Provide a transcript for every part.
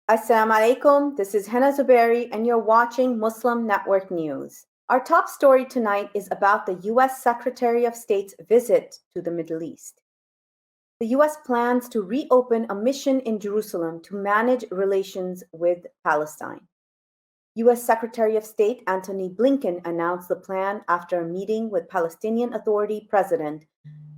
Assalamu alaikum, this is Hena Zuberi and you're watching Muslim Network News. Our top story tonight is about the U.S. Secretary of State's visit to the Middle East. The U.S. plans to reopen a mission in Jerusalem to manage relations with Palestine. U.S. Secretary of State Antony Blinken announced the plan after a meeting with Palestinian Authority President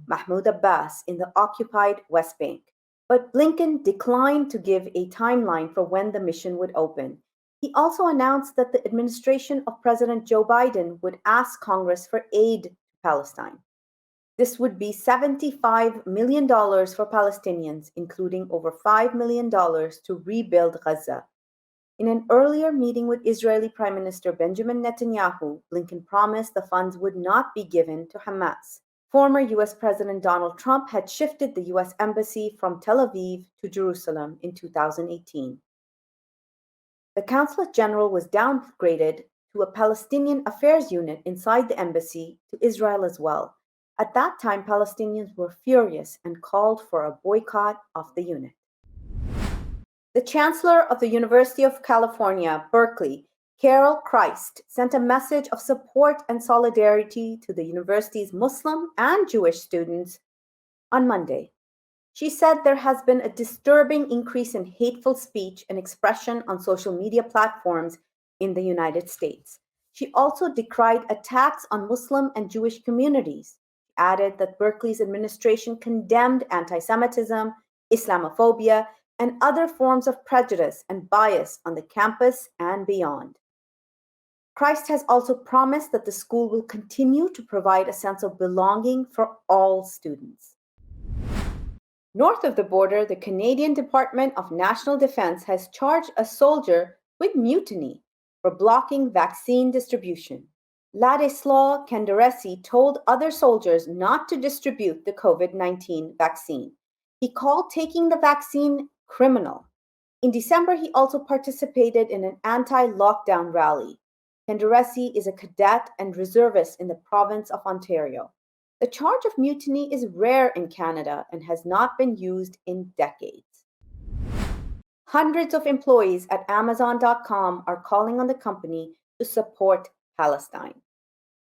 Mahmoud Abbas in the occupied West Bank. But Blinken declined to give a timeline for when the mission would open. He also announced that the administration of President Joe Biden would ask Congress for aid to Palestine. This would be $75 million for Palestinians, including over $5 million to rebuild Gaza. In an earlier meeting with Israeli Prime Minister Benjamin Netanyahu, Blinken promised the funds would not be given to Hamas. Former U.S. President Donald Trump had shifted the U.S. Embassy from Tel Aviv to Jerusalem in 2018. The Consulate General was downgraded to a Palestinian affairs unit inside the embassy to Israel as well. At that time, Palestinians were furious and called for a boycott of the unit. The Chancellor of the University of California, Berkeley, Carol Christ, sent a message of support and solidarity to the university's Muslim and Jewish students on Monday. She said there has been a disturbing increase in hateful speech and expression on social media platforms in the United States. She also decried attacks on Muslim and Jewish communities. She added that Berkeley's administration condemned anti-Semitism, Islamophobia, and other forms of prejudice and bias on the campus and beyond. Christ has also promised that the school will continue to provide a sense of belonging for all students. North of the border, the Canadian Department of National Defence has charged a soldier with mutiny for blocking vaccine distribution. Ladislaw Kandaresi told other soldiers not to distribute the COVID-19 vaccine. He called taking the vaccine criminal. In December, he also participated in an anti-lockdown rally. Kandaresi is a cadet and reservist in the province of Ontario. The charge of mutiny is rare in Canada and has not been used in decades. Hundreds of employees at Amazon.com are calling on the company to support Palestine.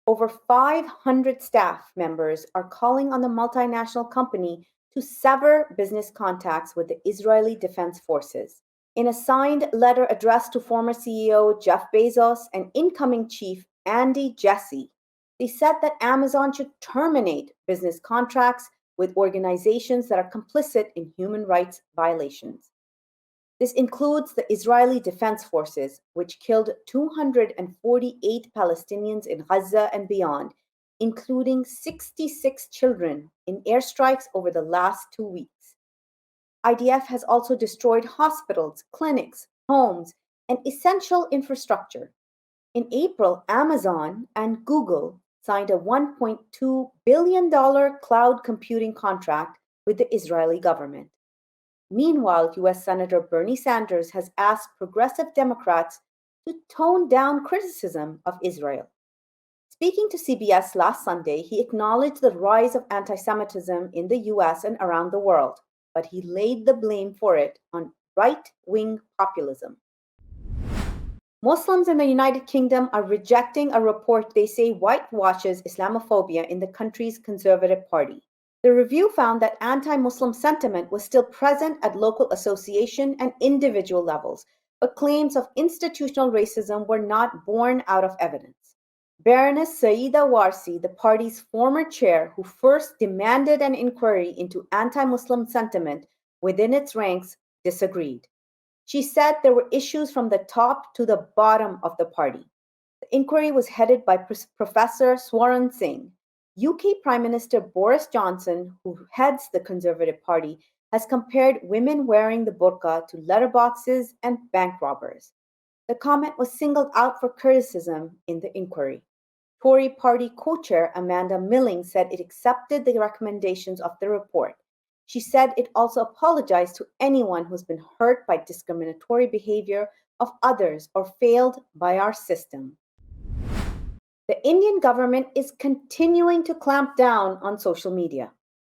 Over 500 staff members are calling on the multinational company to sever business contacts with the Israeli Defense Forces. In a signed letter addressed to former CEO Jeff Bezos and incoming chief Andy Jassy, they said that Amazon should terminate business contracts with organizations that are complicit in human rights violations. This includes the Israeli Defense Forces, which killed 248 Palestinians in Gaza and beyond, including 66 children in airstrikes over the last 2 weeks. IDF has also destroyed hospitals, clinics, homes, and essential infrastructure. In April, Amazon and Google signed a $1.2 billion cloud computing contract with the Israeli government. Meanwhile, U.S. Senator Bernie Sanders has asked progressive Democrats to tone down criticism of Israel. Speaking to CBS last Sunday, he acknowledged the rise of anti-Semitism in the U.S. and around the world, but he laid the blame for it on right-wing populism. Muslims in the United Kingdom are rejecting a report they say whitewashes Islamophobia in the country's Conservative Party. The review found that anti-Muslim sentiment was still present at local association and individual levels, but claims of institutional racism were not borne out of evidence. Baroness Saida Warsi, the party's former chair who first demanded an inquiry into anti-Muslim sentiment within its ranks, disagreed. She said there were issues from the top to the bottom of the party. The inquiry was headed by Professor Swaran Singh. UK Prime Minister Boris Johnson, who heads the Conservative Party, has compared women wearing the burqa to letterboxes and bank robbers. The comment was singled out for criticism in the inquiry. Tory party co-chair Amanda Milling said it accepted the recommendations of the report. She said it also apologized to anyone who's been hurt by discriminatory behavior of others or failed by our system. The Indian government is continuing to clamp down on social media.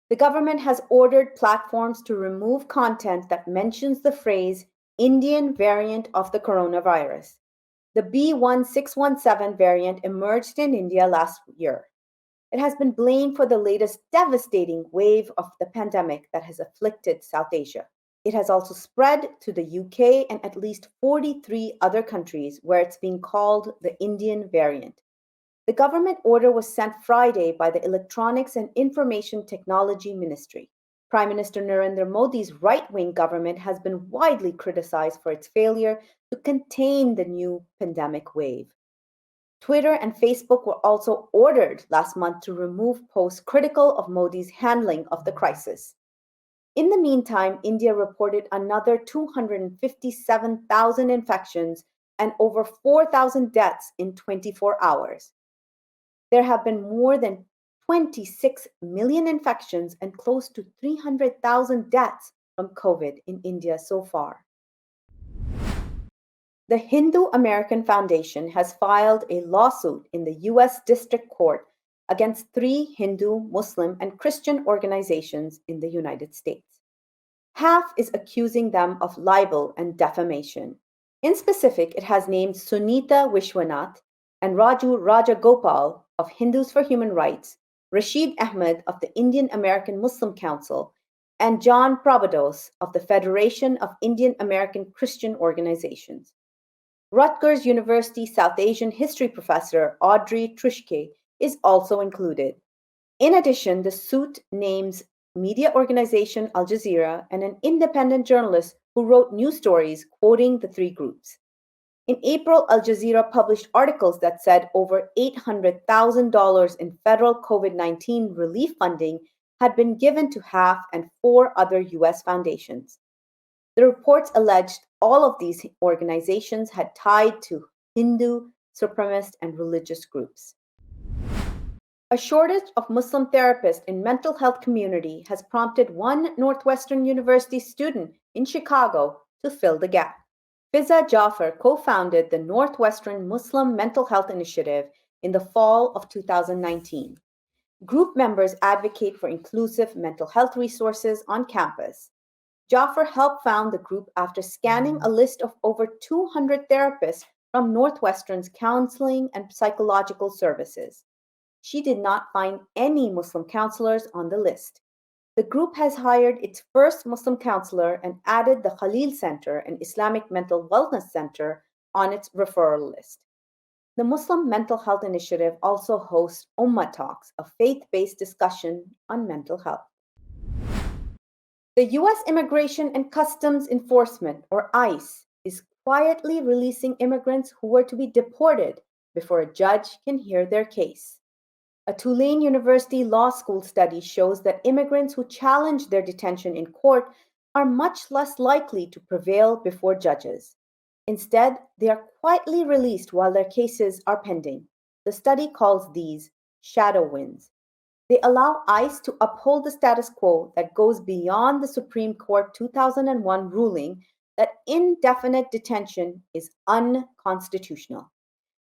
The government has ordered platforms to remove content that mentions the phrase Indian variant of the coronavirus. The B1617 variant emerged in India last year. It has been blamed for the latest devastating wave of the pandemic that has afflicted South Asia. It has also spread to the UK and at least 43 other countries where it's being called the Indian variant. The government order was sent Friday by the Electronics and Information Technology Ministry. Prime Minister Narendra Modi's right-wing government has been widely criticized for its failure to contain the new pandemic wave. Twitter and Facebook were also ordered last month to remove posts critical of Modi's handling of the crisis. In the meantime, India reported another 257,000 infections and over 4,000 deaths in 24 hours. There have been more than 26 million infections and close to 300,000 deaths from COVID in India so far. The Hindu American Foundation has filed a lawsuit in the U.S. District Court against 3 Hindu, Muslim, and Christian organizations in the United States. Half is accusing them of libel and defamation. In specific, it has named Sunita Vishwanath and Raju Rajagopal of Hindus for Human Rights, Rashid Ahmed of the Indian American Muslim Council, and John Prabados of the Federation of Indian American Christian Organizations. Rutgers University South Asian history professor Audrey Truschke is also included. In addition, the suit names media organization Al Jazeera and an independent journalist who wrote news stories quoting the 3 groups. In April, Al Jazeera published articles that said over $800,000 in federal COVID-19 relief funding had been given to HAF and 4 other U.S. foundations. The reports alleged all of these organizations had tied to Hindu, supremacist, and religious groups. A shortage of Muslim therapists in mental health community has prompted one Northwestern University student in Chicago to fill the gap. Fiza Jaffer co-founded the Northwestern Muslim Mental Health Initiative in the fall of 2019. Group members advocate for inclusive mental health resources on campus. Jaffer helped found the group after scanning a list of over 200 therapists from Northwestern's counseling and psychological services. She did not find any Muslim counselors on the list. The group has hired its first Muslim counselor and added the Khalil Center, an Islamic mental wellness center, on its referral list. The Muslim Mental Health Initiative also hosts Ummah Talks, a faith-based discussion on mental health. The U.S. Immigration and Customs Enforcement, or ICE, is quietly releasing immigrants who were to be deported before a judge can hear their case. A Tulane University Law School study shows that immigrants who challenge their detention in court are much less likely to prevail before judges. Instead, they are quietly released while their cases are pending. The study calls these shadow wins. They allow ICE to uphold the status quo that goes beyond the Supreme Court 2001 ruling that indefinite detention is unconstitutional.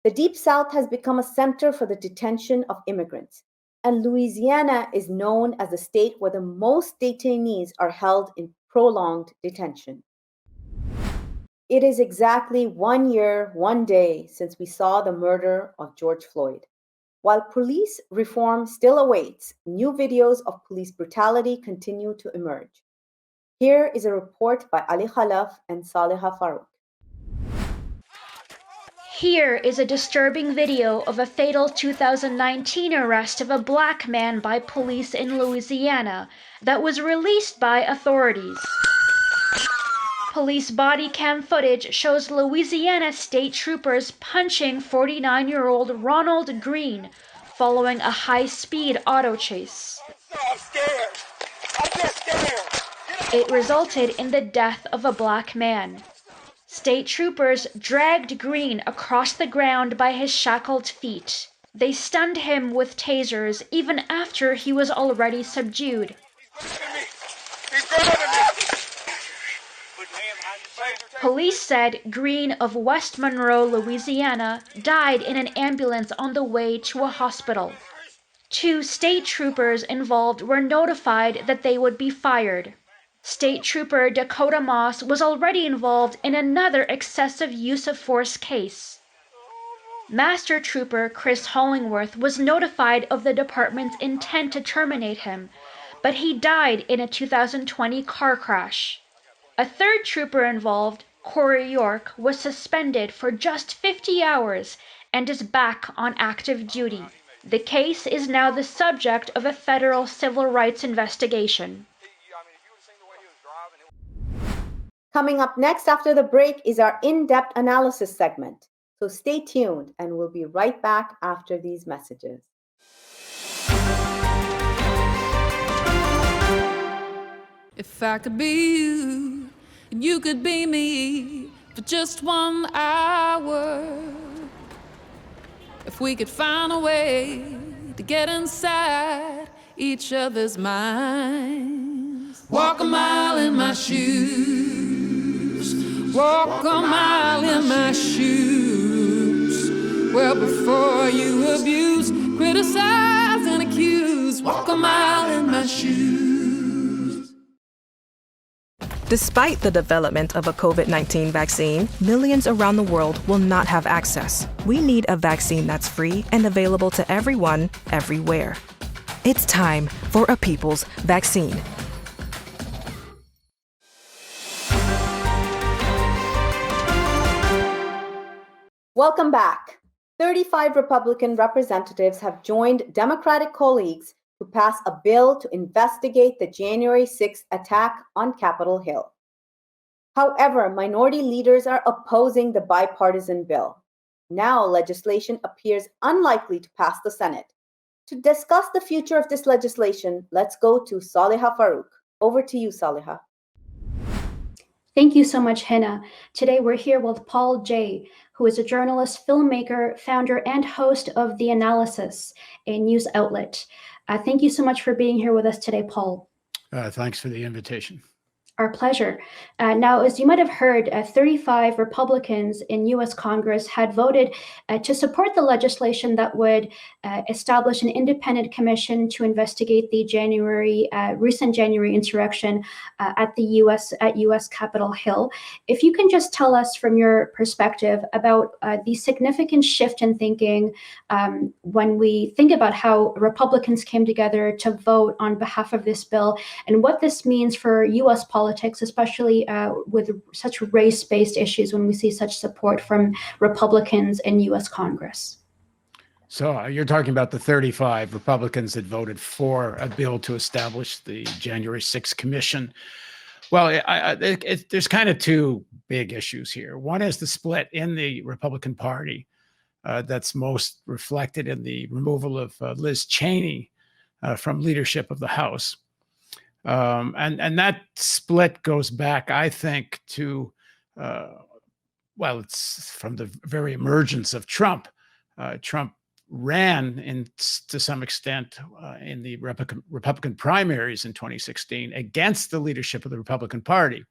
The Deep South has become a center for the detention of immigrants, and Louisiana is known as the state where the most detainees are held in prolonged detention. It is exactly 1 year, 1 day since we saw the murder of George Floyd. While police reform still awaits, new videos of police brutality continue to emerge. Here is a report by Ali Khalaf and Saleha Farouk. Here is a disturbing video of a fatal 2019 arrest of a black man by police in Louisiana that was released by authorities. Police body cam footage shows Louisiana state troopers punching 49-year-old Ronald Green following a high-speed auto chase. I'm scared. I'm just scared. It resulted in the death of a black man. State troopers dragged Green across the ground by his shackled feet. They stunned him with tasers even after he was already subdued. He's grabbing me. Police said Green of West Monroe, Louisiana, died in an ambulance on the way to a hospital. 2 state troopers involved were notified that they would be fired. State Trooper Dakota Moss was already involved in another excessive use of force case. Master Trooper Chris Hollingworth was notified of the department's intent to terminate him, but he died in a 2020 car crash. A third trooper involved, Corey York, was suspended for just 50 hours and is back on active duty. The case is now the subject of a federal civil rights investigation. Coming up next after the break is our in-depth analysis segment. So stay tuned and we'll be right back after these messages. If I could be you, and you could be me for just 1 hour. If we could find a way to get inside each other's minds. Walk a mile in my shoes. Walk a mile in my shoes. Well, before you abuse, criticize, and accuse. Walk a mile in my shoes. Despite the development of a COVID-19 vaccine, millions around the world will not have access. We need a vaccine that's free and available to everyone, everywhere. It's time for a people's vaccine. Welcome back. 35 Republican representatives have joined Democratic colleagues to pass a bill to investigate the January 6th attack on Capitol Hill. However, minority leaders are opposing the bipartisan bill. Now, legislation appears unlikely to pass the Senate. To discuss the future of this legislation, let's go to Saliha Farouk. Over to you, Saliha. Thank you so much, Hena. Today we're here with Paul Jay, who is a journalist, filmmaker, founder, and host of The Analysis, a news outlet. Thank you so much for being here with us today, Paul. Thanks for the invitation. Our pleasure. Now, as you might have heard, 35 Republicans in U.S. Congress had voted to support the legislation that would establish an independent commission to investigate the recent January insurrection at U.S. Capitol Hill. If you can just tell us from your perspective about the significant shift in thinking when we think about how Republicans came together to vote on behalf of this bill and what this means for U.S. politics, especially with such race-based issues when we see such support from Republicans in U.S. Congress. So you're talking about the 35 Republicans that voted for a bill to establish the January 6th commission. Well, there's kind of two big issues here. One is the split in the Republican Party that's most reflected in the removal of Liz Cheney from leadership of the House. And that split goes back, I think, to, it's from the very emergence of Trump. Trump ran to some extent in the Republican primaries in 2016 against the leadership of the Republican Party.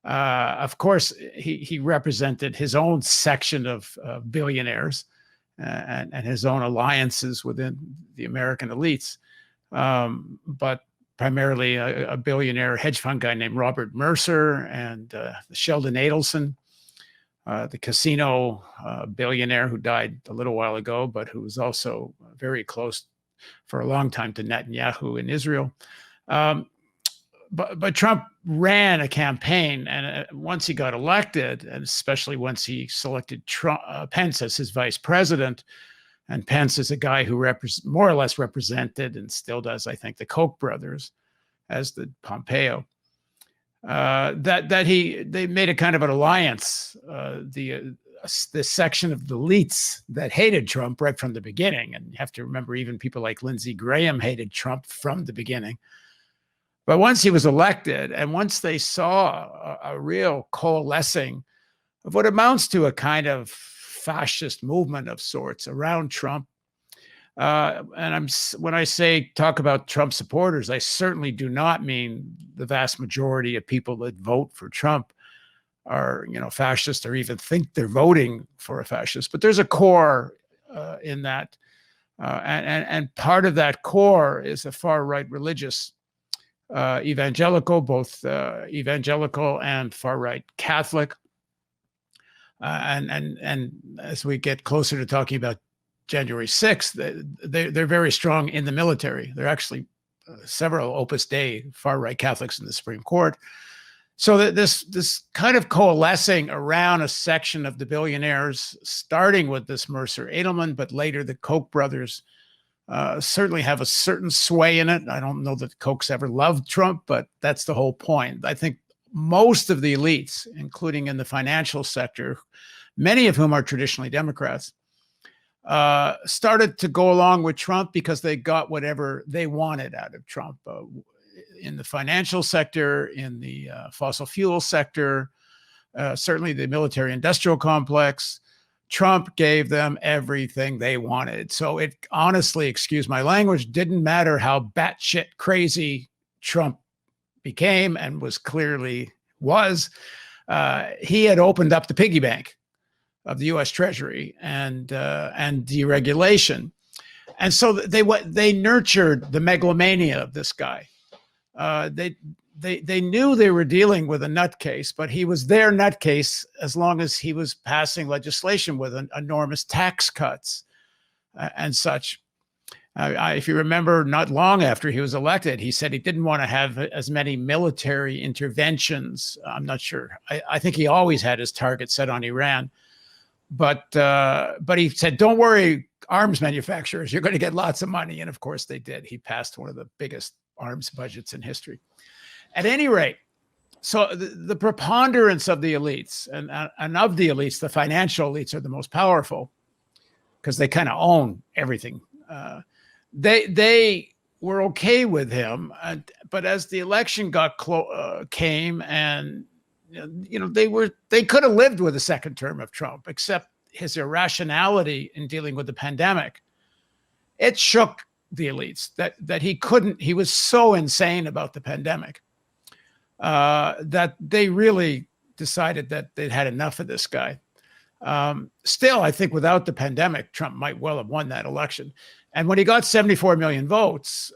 Of course, he represented his own section of billionaires and his own alliances within the American elites. But primarily a billionaire hedge fund guy named Robert Mercer and Sheldon Adelson, the casino billionaire who died a little while ago, but who was also very close for a long time to Netanyahu in Israel. But Trump ran a campaign, and once he got elected, and especially once he selected Pence as his vice president, and Pence is a guy who more or less represented and still does, I think, the Koch brothers, as did Pompeo. They made a kind of an alliance. The section of the elites that hated Trump right from the beginning, and you have to remember, even people like Lindsey Graham hated Trump from the beginning. But once he was elected, and once they saw a real coalescing of what amounts to a kind of fascist movement of sorts around Trump. When I talk about Trump supporters, I certainly do not mean the vast majority of people that vote for Trump are, fascist or even think they're voting for a fascist. But there's a core in that, and part of that core is a far right religious evangelical, both evangelical and far-right Catholic. And as we get closer to talking about January 6th, they're very strong in the military. They're actually several Opus Dei far-right Catholics in the Supreme Court. So that this kind of coalescing around a section of the billionaires, starting with this Mercer Edelman, but later the Koch brothers certainly have a certain sway in it. I don't know that Koch's ever loved Trump, but that's the whole point. I think most of the elites, including in the financial sector, many of whom are traditionally Democrats, started to go along with Trump because they got whatever they wanted out of Trump. In the financial sector, in the fossil fuel sector, certainly the military industrial complex, Trump gave them everything they wanted. So it honestly, excuse my language, didn't matter how batshit crazy Trump became and was. He had opened up the piggy bank of the U.S. Treasury and deregulation, and so they nurtured the megalomania of this guy. They knew they were dealing with a nutcase, but he was their nutcase as long as he was passing legislation with enormous tax cuts and such. If you remember, not long after he was elected, he said he didn't want to have as many military interventions. I'm not sure. I think he always had his target set on Iran, but he said, "Don't worry, arms manufacturers, you're going to get lots of money." And of course, they did. He passed one of the biggest arms budgets in history. At any rate, so the preponderance of the elites and of the elites, the financial elites are the most powerful because they kind of own everything. They were okay with him, but as the election came, and they could have lived with a second term of Trump, except his irrationality in dealing with the pandemic. It shook the elites that he couldn't. He was so insane about the pandemic that they really decided that they'd had enough of this guy. Still, I think without the pandemic, Trump might well have won that election. And when he got 74 million votes,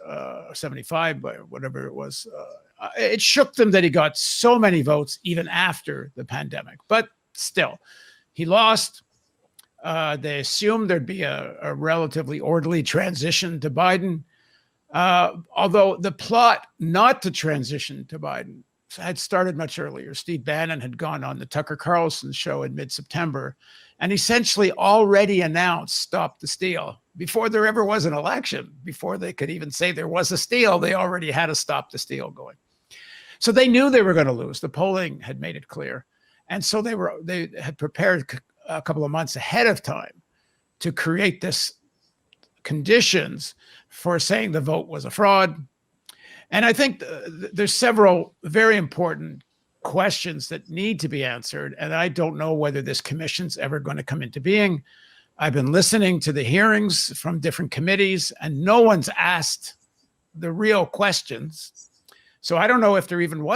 75, whatever it was, it shook them that he got so many votes even after the pandemic. But still, he lost. They assumed there'd be a relatively orderly transition to Biden. Although the plot not to transition to Biden had started much earlier. Steve Bannon had gone on the Tucker Carlson show in mid-September and essentially already announced stop the steal. Before there ever was an election, before they could even say there was a steal, they already had a stop the steal going. So they knew they were going to lose. The polling had made it clear. And so they had prepared a couple of months ahead of time to create this conditions for saying the vote was a fraud. And I think there's several very important questions that need to be answered. And I don't know whether this commission's ever going to come into being. I've been listening to the hearings from different committees, and no one's asked the real questions. So I don't know if there even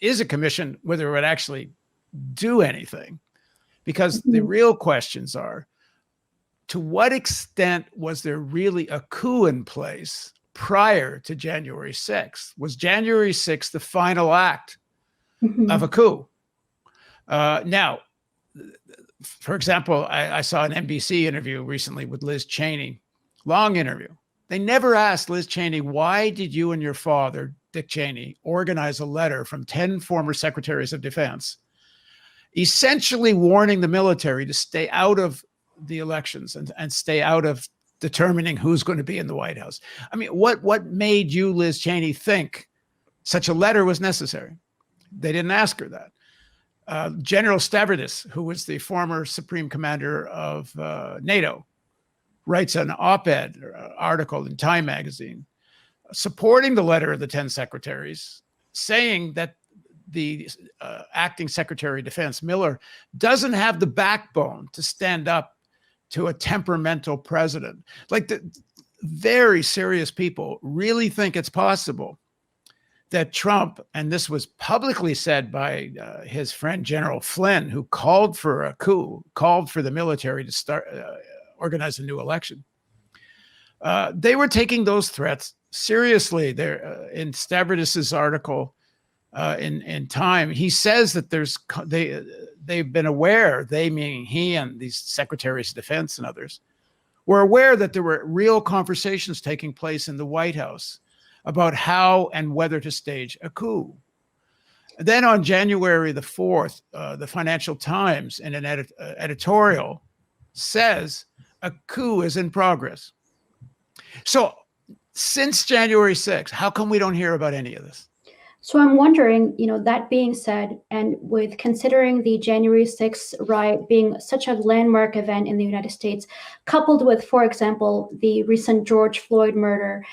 is a commission, whether it would actually do anything, because the real questions are, to what extent was there really a coup in place prior to January 6th? Was January 6th the final act of a coup? Now, for example, I saw an NBC interview recently with Liz Cheney, long interview. They never asked Liz Cheney, why did you and your father, Dick Cheney, organize a letter from 10 former secretaries of defense, essentially warning the military to stay out of the elections and stay out of determining who's going to be in the White House? I mean, what made you, Liz Cheney, think such a letter was necessary? They didn't ask her that. General Stavridis, who was the former Supreme Commander of NATO, writes an op-ed article in Time magazine supporting the letter of the 10 secretaries, saying that the acting Secretary of Defense, Miller, doesn't have the backbone to stand up to a temperamental president. Like, the very serious people really think it's possible that Trump, and this was publicly said by his friend General Flynn, who called for a coup, called for the military to start organize a new election. They were taking those threats seriously, there in Stavridis's article in Time, he says that they've been aware, they meaning he and these secretaries of defense and others, were aware that there were real conversations taking place in the White House about how and whether to stage a coup. Then on January the 4th, the Financial Times in an editorial says a coup is in progress. So since January 6th, how come we don't hear about any of this? So I'm wondering, that being said, and with considering the January 6th riot being such a landmark event in the United States, coupled with, for example, the recent George Floyd murder,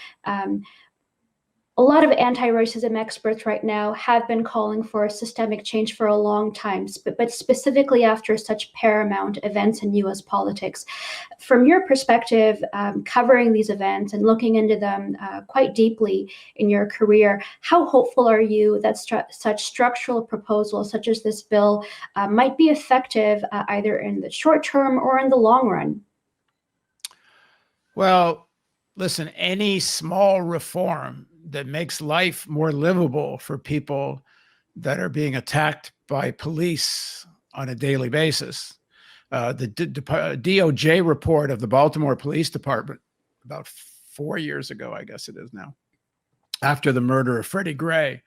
a lot of anti-racism experts right now have been calling for a systemic change for a long time, but specifically after such paramount events in US politics. From your perspective, covering these events and looking into them quite deeply in your career, how hopeful are you that such structural proposals such as this bill might be effective either in the short term or in the long run? Well, listen, any small reform that makes life more livable for people that are being attacked by police on a daily basis. The DOJ report of the Baltimore Police Department about 4 years ago, I guess it is now, after the murder of Freddie Gray,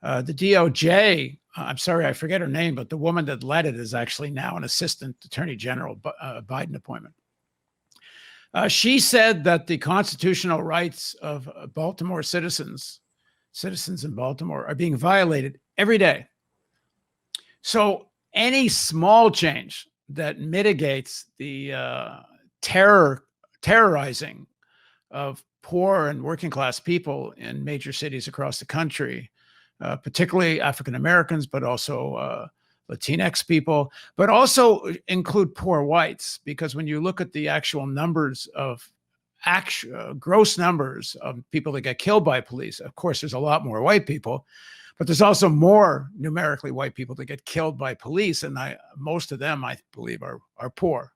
the DOJ, I'm sorry, I forget her name, but the woman that led it is actually now an assistant attorney general, Biden appointment. She said that the constitutional rights of Baltimore citizens in Baltimore, are being violated every day. So any small change that mitigates the terrorizing of poor and working class people in major cities across the country, particularly African Americans, but also Latinx people, but also include poor whites, because when you look at the actual numbers of gross numbers of people that get killed by police, of course, there's a lot more white people, but there's also more numerically white people that get killed by police, and most of them, I believe, are poor.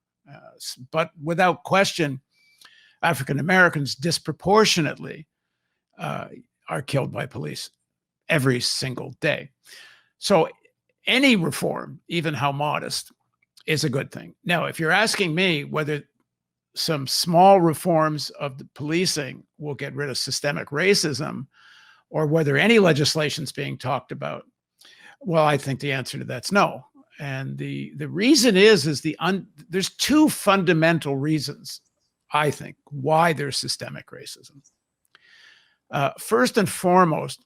But without question, African Americans disproportionately are killed by police every single day. So any reform, even how modest, is a good thing. Now, if you're asking me whether some small reforms of the policing will get rid of systemic racism, or whether any legislation is being talked about, well, I think the answer to that's no. And the reason is there's two fundamental reasons, I think, why there's systemic racism. First and foremost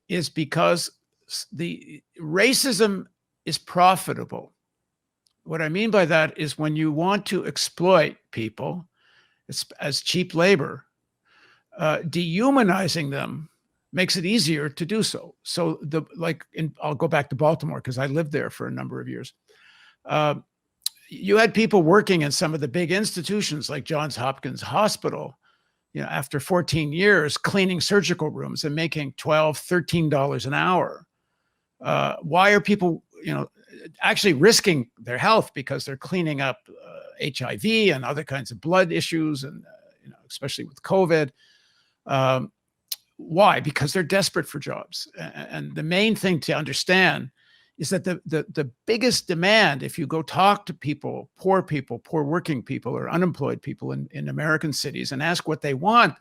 is because the racism is profitable. What I mean by that is when you want to exploit people as cheap labor, dehumanizing them makes it easier to do so. So I'll go back to Baltimore because I lived there for a number of years. You had people working in some of the big institutions like Johns Hopkins Hospital, after 14 years cleaning surgical rooms and making $12, $13 an hour. Why are people, actually risking their health because they're cleaning up HIV and other kinds of blood issues, and especially with COVID? Why? Because they're desperate for jobs. And the main thing to understand is that the biggest demand, if you go talk to people, poor working people, or unemployed people in American cities and ask what they want,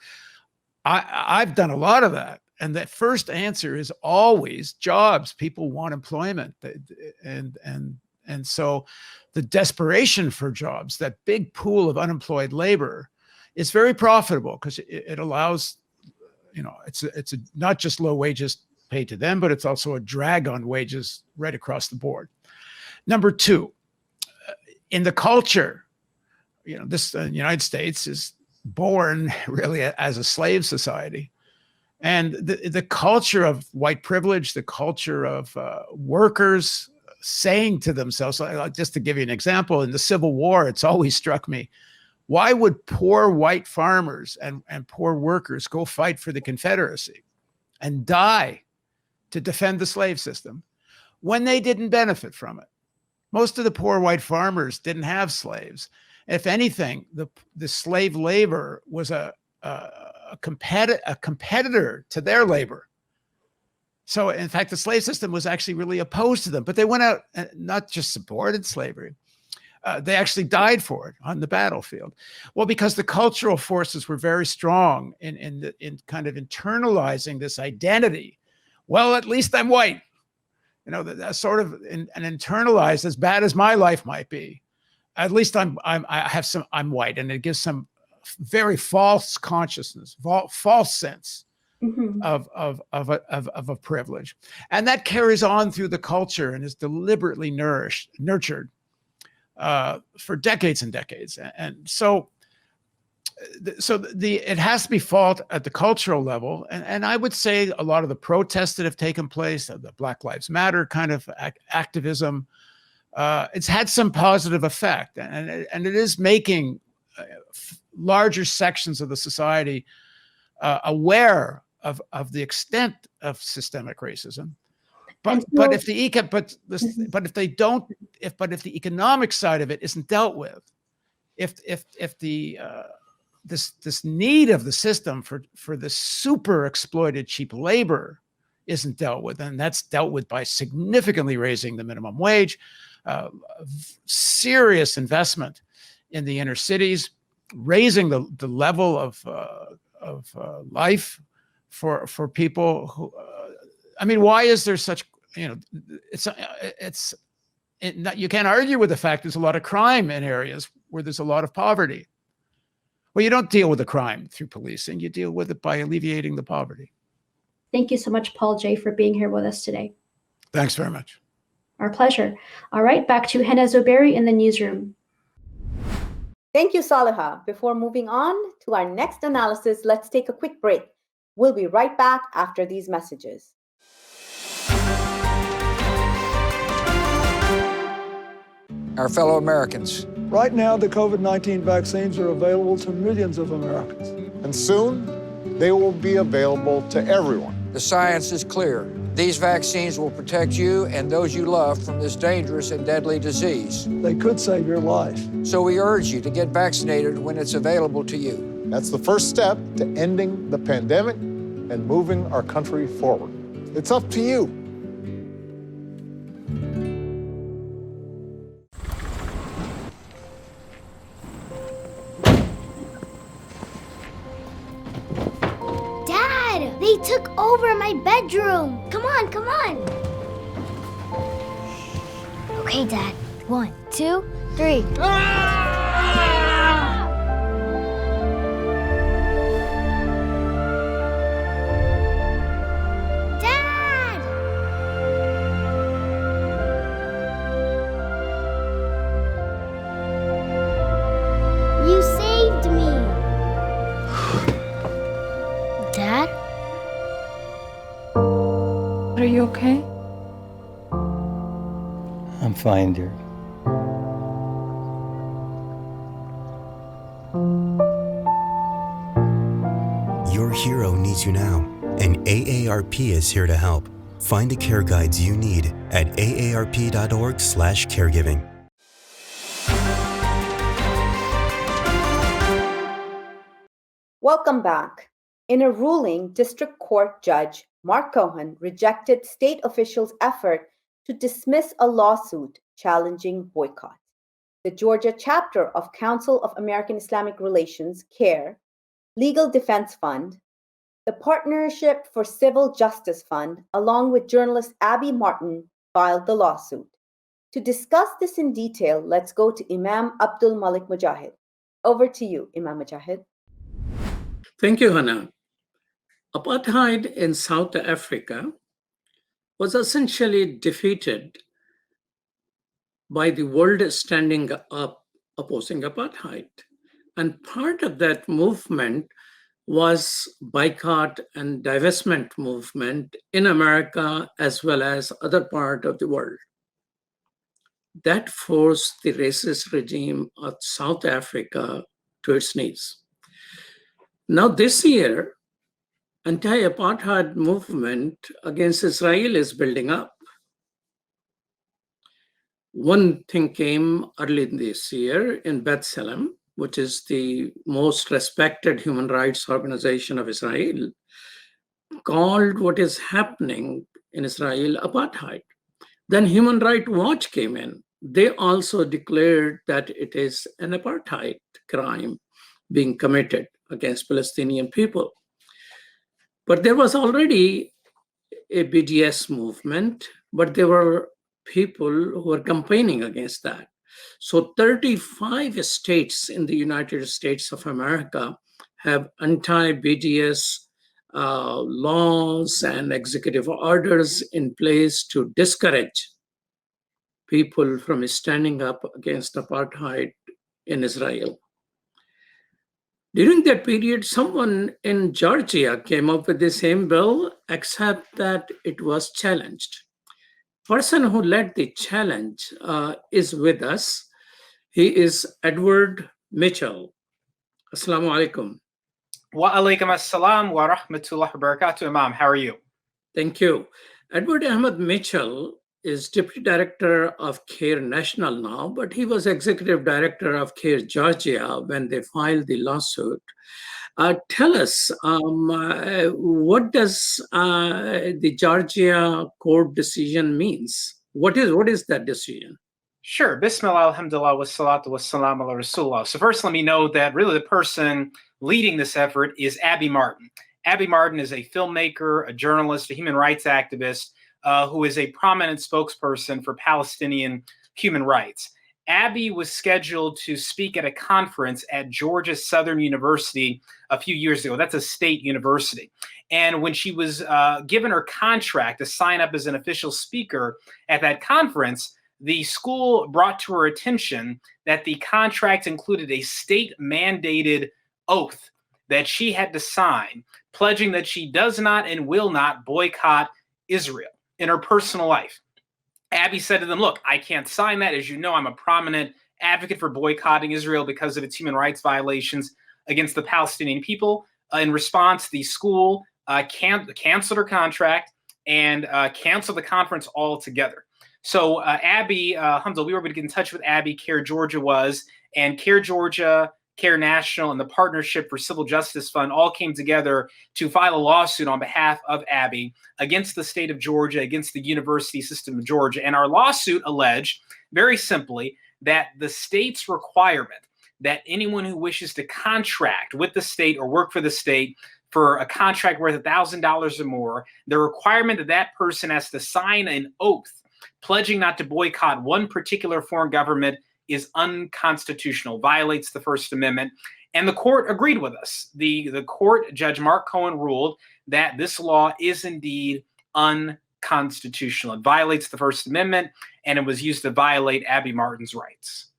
I've done a lot of that. And that first answer is always jobs. People want employment. And so the desperation for jobs, that big pool of unemployed labor, is very profitable because it allows, it's not just low wages paid to them, but it's also a drag on wages right across the board. Number two, in the culture, this United States is born really as a slave society. And the culture of white privilege, the culture of workers saying to themselves, just to give you an example, in the Civil War, it's always struck me, why would poor white farmers and poor workers go fight for the Confederacy and die to defend the slave system when they didn't benefit from it? Most of the poor white farmers didn't have slaves. If anything, the slave labor was a a competitor to their labor. So in fact, the slave system was actually really opposed to them, but they went out and not just supported slavery. They actually died for it on the battlefield. Well, because the cultural forces were very strong in kind of internalizing this identity. Well, at least I'm white. You know, that's sort of an internalized, as bad as my life might be. At least I'm white, and it gives some very false consciousness, false sense of a privilege, and that carries on through the culture and is deliberately nurtured for decades and decades. And so it has to be fought at the cultural level. And I would say a lot of the protests that have taken place, the Black Lives Matter kind of activism, it's had some positive effect, and it is making larger sections of the society aware of the extent of systemic racism. But if the economic side of it isn't dealt with, if the this need of the system for the super exploited cheap labor isn't dealt with, and that's dealt with by significantly raising the minimum wage, serious investment in the inner cities, raising the level of life for people who. I mean, why is there such? You can't argue with the fact there's a lot of crime in areas where there's a lot of poverty. Well, you don't deal with the crime through policing. You deal with it by alleviating the poverty. Thank you so much, Paul J., for being here with us today. Thanks very much. Our pleasure. All right, back to Hena Zuberi in the newsroom. Thank you, Saleha. Before moving on to our next analysis, let's take a quick break. We'll be right back after these messages. Our fellow Americans. Right now, the COVID-19 vaccines are available to millions of Americans. And soon, they will be available to everyone. The science is clear. These vaccines will protect you and those you love from this dangerous and deadly disease. They could save your life. So we urge you to get vaccinated when it's available to you. That's the first step to ending the pandemic and moving our country forward. It's up to you. They took over my bedroom. Come on, come on. Okay, Dad. 1, 2, 3. Dad! You saved me. Dad? Are you okay? I'm fine, dear. Your hero needs you now, and AARP is here to help. Find the care guides you need at aarp.org/caregiving. Welcome back. In a ruling, District Court Judge Mark Cohen rejected state officials' effort to dismiss a lawsuit challenging boycott. The Georgia chapter of Council of American Islamic Relations, CARE, Legal Defense Fund, the Partnership for Civil Justice Fund, along with journalist Abby Martin, filed the lawsuit. To discuss this in detail, let's go to Imam Abdul Malik Mujahid. Over to you, Imam Mujahid. Thank you, Hena. Apartheid in South Africa was essentially defeated by the world standing up opposing apartheid. And part of that movement was boycott and divestment movement in America as well as other parts of the world. That forced the racist regime of South Africa to its knees. Now this year, anti-apartheid movement against Israel is building up. One thing came early this year in Bethlehem which is the most respected human rights organization of Israel, called what is happening in Israel apartheid. Then Human Rights Watch came in. They also declared that it is an apartheid crime being committed against Palestinian people. But there was already a BDS movement, but there were people who were campaigning against that. So 35 states in the United States of America have anti-BDS laws and executive orders in place to discourage people from standing up against apartheid in Israel. During that period, someone in Georgia came up with the same bill, except that it was challenged. Person who led the challenge is with us. He is Edward Mitchell. Assalamu alaikum. Wa alaikum assalam wa rahmatullahi wa barakatuh, Imam. How are you? Thank you. Edward Ahmed Mitchell is Deputy Director of CARE National now, but he was Executive Director of CARE Georgia when they filed the lawsuit. Tell us, what does the Georgia court decision means? What is that decision? Sure. Bismillah, alhamdulillah, wassalatu wassalam ala rasulullah. So first, let me know that really the person leading this effort is Abby Martin. Abby Martin is a filmmaker, a journalist, a human rights activist, who is a prominent spokesperson for Palestinian human rights. Abby was scheduled to speak at a conference at Georgia Southern University a few years ago. That's a state university. And when she was given her contract to sign up as an official speaker at that conference, the school brought to her attention that the contract included a state-mandated oath that she had to sign, pledging that she does not and will not boycott Israel in her personal life. Abby said to them, look, I can't sign that. As you know, I'm a prominent advocate for boycotting Israel because of its human rights violations against the Palestinian people. In response, the school canceled her contract and canceled the conference altogether. So Abby, alhamdulillah, we were able to get in touch with Abby, CARE Georgia was, and CARE Georgia, CARE National, and the Partnership for Civil Justice Fund all came together to file a lawsuit on behalf of Abby against the state of Georgia, against the university system of Georgia. And our lawsuit alleged, very simply, that the state's requirement that anyone who wishes to contract with the state or work for the state for a contract worth $1,000 or more, the requirement that that person has to sign an oath pledging not to boycott one particular foreign government is unconstitutional, violates the First Amendment. And the court agreed with us. The court, Judge Mark Cohen, ruled that this law is indeed unconstitutional. It violates the First Amendment, and it was used to violate Abby Martin's rights.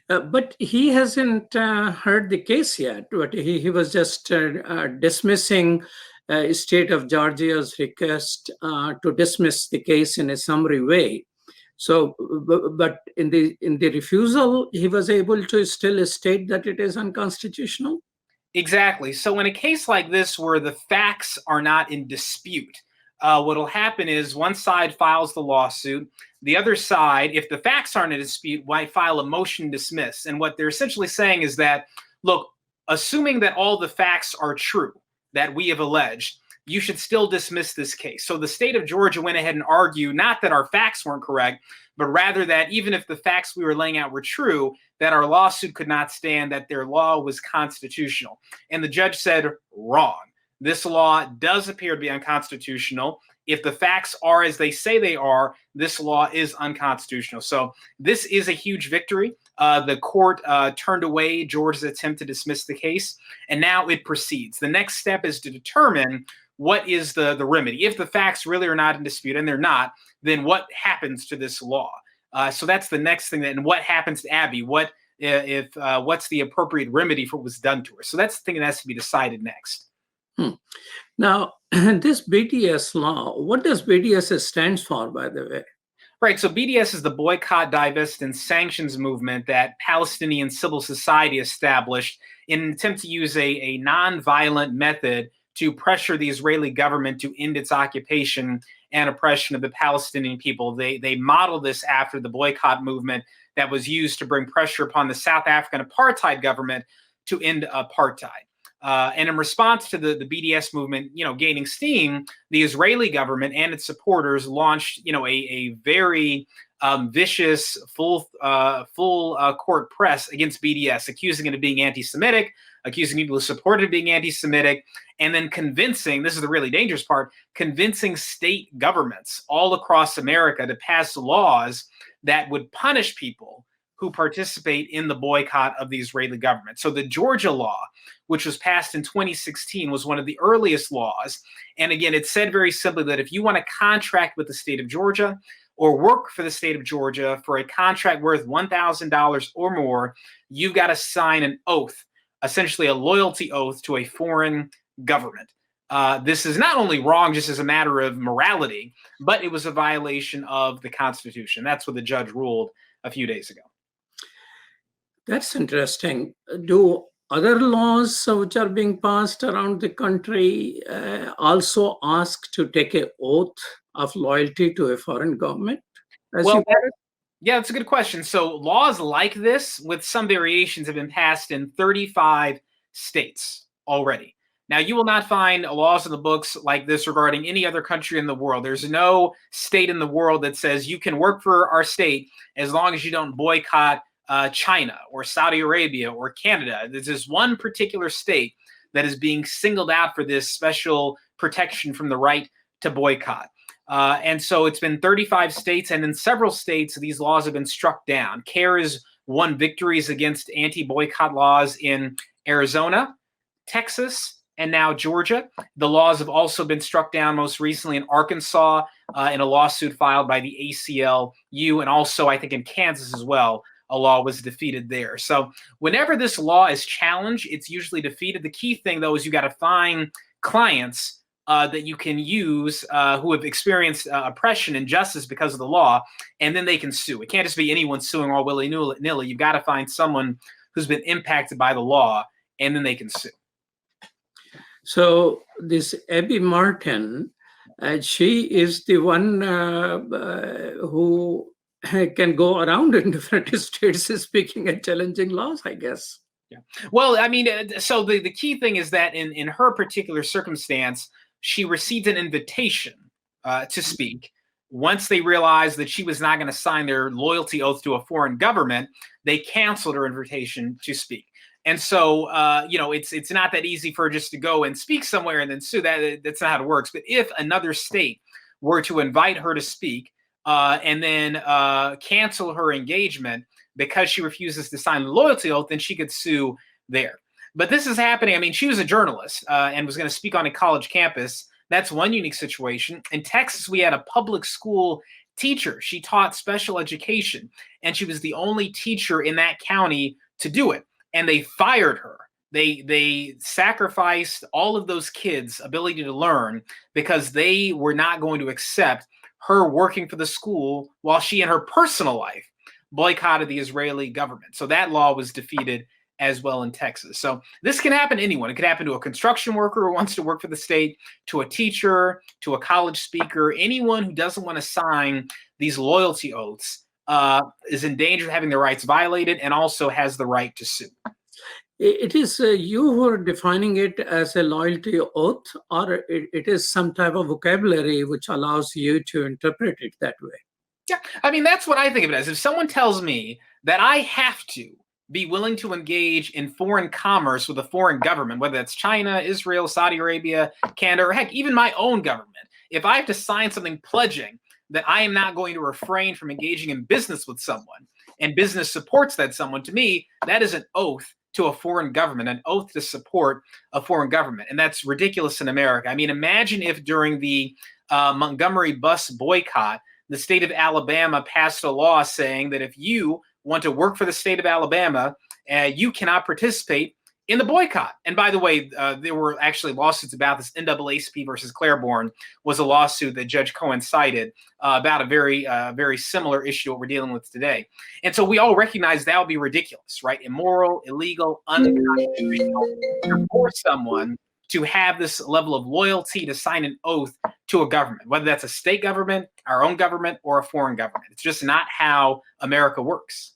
But he hasn't heard the case yet. But he was just dismissing state of Georgia's request to dismiss the case in a summary way. So, but in the refusal, he was able to still state that it is unconstitutional? Exactly. So in a case like this where the facts are not in dispute, what will happen is one side files the lawsuit. The other side, if the facts aren't in dispute, might file a motion to dismiss. And what they're essentially saying is that, look, assuming that all the facts are true that we have alleged, you should still dismiss this case. So the state of Georgia went ahead and argued not that our facts weren't correct, but rather that even if the facts we were laying out were true, that our lawsuit could not stand, that their law was constitutional. And the judge said, wrong. This law does appear to be unconstitutional. If the facts are as they say they are, this law is unconstitutional. So this is a huge victory. The court turned away Georgia's attempt to dismiss the case, and now it proceeds. The next step is to determine what is the remedy. If the facts really are not in dispute, and they're not, then what happens to this law? So that's the next thing. And what happens to Abby? What's the appropriate remedy for what was done to her? So that's the thing that has to be decided next. Now, this BDS law, what does BDS stand for, by the way? Right. So BDS is the Boycott, Divest, and Sanctions movement that Palestinian civil society established in an attempt to use a nonviolent method to pressure the Israeli government to end its occupation and oppression of the Palestinian people. They model this after the boycott movement that was used to bring pressure upon the South African apartheid government to end apartheid. And in response to the BDS movement, gaining steam, the Israeli government and its supporters launched, a very vicious, full court press against BDS, accusing it of being anti-Semitic, accusing people who supported it of being anti-Semitic, and then convincing, this is the really dangerous part, convincing state governments all across America to pass laws that would punish people who participate in the boycott of the Israeli government. So the Georgia law, which was passed in 2016, was one of the earliest laws. And again, it said very simply that if you want to contract with the state of Georgia or work for the state of Georgia for a contract worth $1,000 or more, you've got to sign an oath, essentially a loyalty oath to a foreign government. This is not only wrong just as a matter of morality, but it was a violation of the Constitution. That's what the judge ruled a few days ago. That's interesting. Do other laws which are being passed around the country also ask to take an oath of loyalty to a foreign government? Yeah, that's a good question. So laws like this, with some variations, have been passed in 35 states already. Now, you will not find laws in the books like this regarding any other country in the world. There's no state in the world that says you can work for our state as long as you don't boycott China or Saudi Arabia or Canada. There's this one particular state that is being singled out for this special protection from the right to boycott. And so it's been 35 states, and in several states, these laws have been struck down. CARE has won victories against anti-boycott laws in Arizona, Texas, and now Georgia. The laws have also been struck down most recently in Arkansas in a lawsuit filed by the ACLU, and also I think in Kansas as well. A law was defeated there. So whenever this law is challenged, it's usually defeated. The key thing, though, is you got to find clients that you can use who have experienced oppression and injustice because of the law, and then they can sue. It can't just be anyone suing all willy-nilly. You've got to find someone who's been impacted by the law, and then they can sue. So this Abby Martin, she is the one who can go around in different states speaking and challenging laws, I guess. Yeah. Well, I mean, so the key thing is that in her particular circumstance, she received an invitation to speak. Once they realized that she was not going to sign their loyalty oath to a foreign government, they canceled her invitation to speak. And so, it's not that easy for her just to go and speak somewhere and then sue. That's not how it works. But if another state were to invite her to speak and then cancel her engagement because she refuses to sign the loyalty oath, then she could sue there. But this is happening. I mean, she was a journalist and was going to speak on a college campus. That's one unique situation. In Texas, we had a public school teacher. She taught special education, and she was the only teacher in that county to do it. And they fired her. They sacrificed all of those kids' ability to learn because they were not going to accept her working for the school while she, in her personal life, boycotted the Israeli government. So that law was defeated as well in Texas. So this can happen to anyone. It could happen to a construction worker who wants to work for the state, to a teacher, to a college speaker. Anyone who doesn't want to sign these loyalty oaths is in danger of having their rights violated and also has the right to sue. It is you who are defining it as a loyalty oath, or it is some type of vocabulary which allows you to interpret it that way? Yeah, I mean, that's what I think of it as. If someone tells me that I have to be willing to engage in foreign commerce with a foreign government, whether that's China, Israel, Saudi Arabia, Canada, or heck, even my own government, if I have to sign something pledging that I am not going to refrain from engaging in business with someone, and business supports that someone, to me, that is an oath to a foreign government, an oath to support a foreign government. And that's ridiculous in America. I mean, imagine if during the Montgomery bus boycott, the state of Alabama passed a law saying that if you want to work for the state of Alabama, you cannot participate in the boycott. And by the way, there were actually lawsuits about this. NAACP versus Claiborne was a lawsuit that Judge Cohen cited about a very similar issue to what we're dealing with today. And so we all recognize that would be ridiculous, right? Immoral, illegal, unconstitutional to force someone to have this level of loyalty to sign an oath to a government, whether that's a state government, our own government, or a foreign government. It's just not how America works.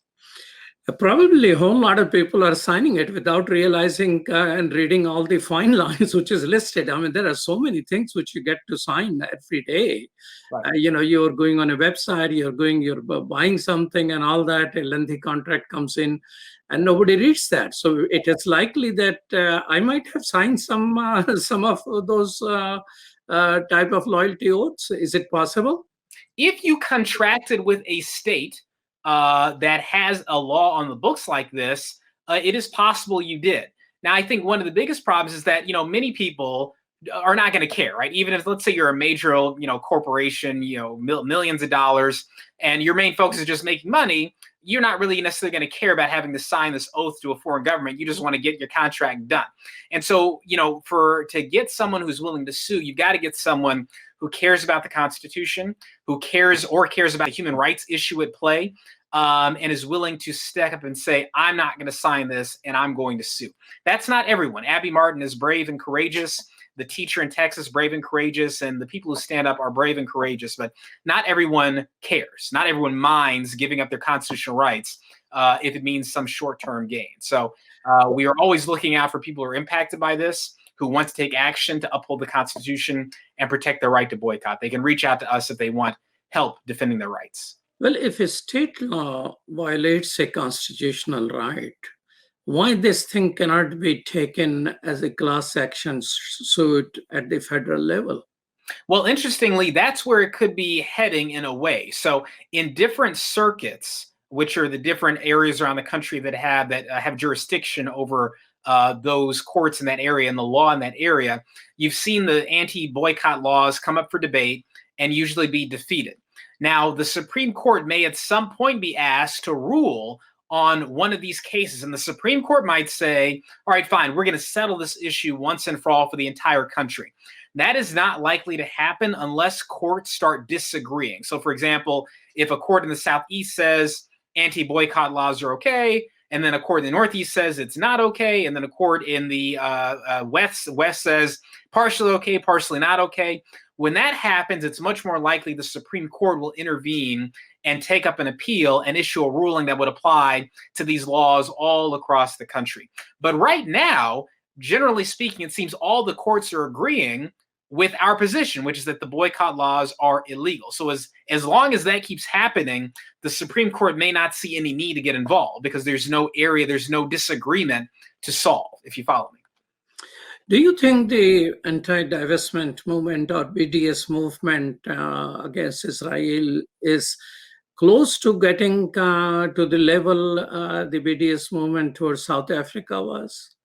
Probably a whole lot of people are signing it without realizing and reading all the fine lines which is listed. I mean, there are so many things which you get to sign every day. Right. You're going on a website, you're buying something and all that, a lengthy contract comes in and nobody reads that. So it is likely that I might have signed some of those type of loyalty oaths. Is it possible? If you contracted with a state that has a law on the books like this, it is possible you did. Now, I think one of the biggest problems is that, many people are not going to care, right? Even if, let's say you're a major, corporation, millions of dollars, and your main focus is just making money, you're not really necessarily going to care about having to sign this oath to a foreign government. You just want to get your contract done. And so, to get someone who's willing to sue, you've got to get someone who cares about the Constitution, who cares about the human rights issue at play, and is willing to step up and say, I'm not going to sign this and I'm going to sue. That's not everyone. Abby Martin is brave and courageous. The teacher in Texas, brave and courageous, and the people who stand up are brave and courageous, but not everyone cares. Not everyone minds giving up their constitutional rights if it means some short-term gain. So we are always looking out for people who are impacted by this, who want to take action to uphold the Constitution and protect their right to boycott. They can reach out to us if they want help defending their rights. Well, if a state law violates a constitutional right, why this thing cannot be taken as a class action suit at the federal level? Well, interestingly, that's where it could be heading in a way. So in different circuits, which are the different areas around the country that have jurisdiction over those courts in that area and the law in that area, you've seen the anti-boycott laws come up for debate and usually be defeated. Now, the Supreme Court may at some point be asked to rule on one of these cases, and the Supreme Court might say, all right, fine, we're going to settle this issue once and for all for the entire country. That is not likely to happen unless courts start disagreeing. So, for example, if a court in the Southeast says anti-boycott laws are okay, and then a court in the Northeast says it's not okay, and then a court in the West says partially okay, partially not okay. When that happens, it's much more likely the Supreme Court will intervene and take up an appeal and issue a ruling that would apply to these laws all across the country. But right now, generally speaking, it seems all the courts are agreeing with our position, which is that the boycott laws are illegal. So as long as that keeps happening, the Supreme Court may not see any need to get involved because there's no disagreement to solve, if you follow me. Do you think the anti-divestment movement or BDS movement against Israel is close to getting to the level the BDS movement towards South Africa was?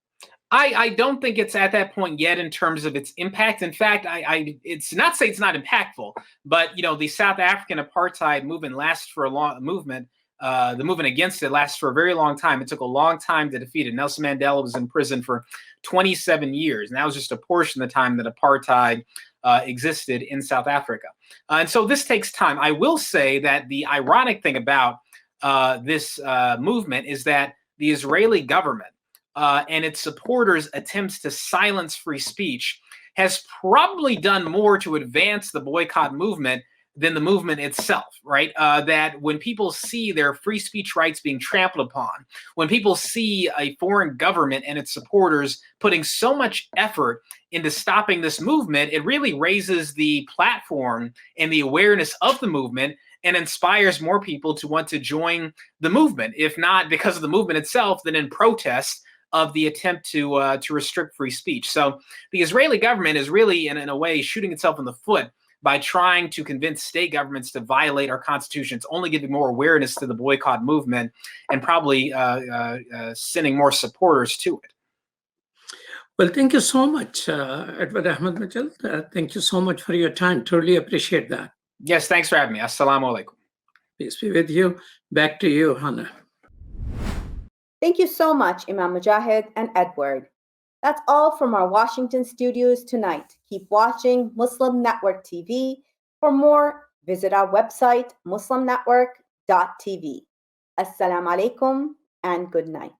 I don't think it's at that point yet in terms of its impact. In fact, it's not say it's not impactful, but the South African apartheid movement lasts for a long movement. The movement against it lasts for a very long time. It took a long time to defeat it. Nelson Mandela was in prison for 27 years, and that was just a portion of the time that apartheid existed in South Africa. And so this takes time. I will say that the ironic thing about this movement is that the Israeli government and its supporters' attempts to silence free speech has probably done more to advance the boycott movement than the movement itself, right? That when people see their free speech rights being trampled upon, when people see a foreign government and its supporters putting so much effort into stopping this movement, it really raises the platform and the awareness of the movement and inspires more people to want to join the movement, if not because of the movement itself, then in protest of the attempt to restrict free speech. So the Israeli government is really, in a way, shooting itself in the foot by trying to convince state governments to violate our constitution. It's only giving more awareness to the boycott movement and probably sending more supporters to it. Well, thank you so much, Edward Ahmed Mitchell. Thank you so much for your time. Truly appreciate that. Yes, thanks for having me. Assalamu alaikum. Peace be with you. Back to you, Hena. Thank you so much, Imam Mujahid and Edward. That's all from our Washington studios tonight. Keep watching Muslim Network TV. For more, visit our website, muslimnetwork.tv. Assalamu alaikum and good night.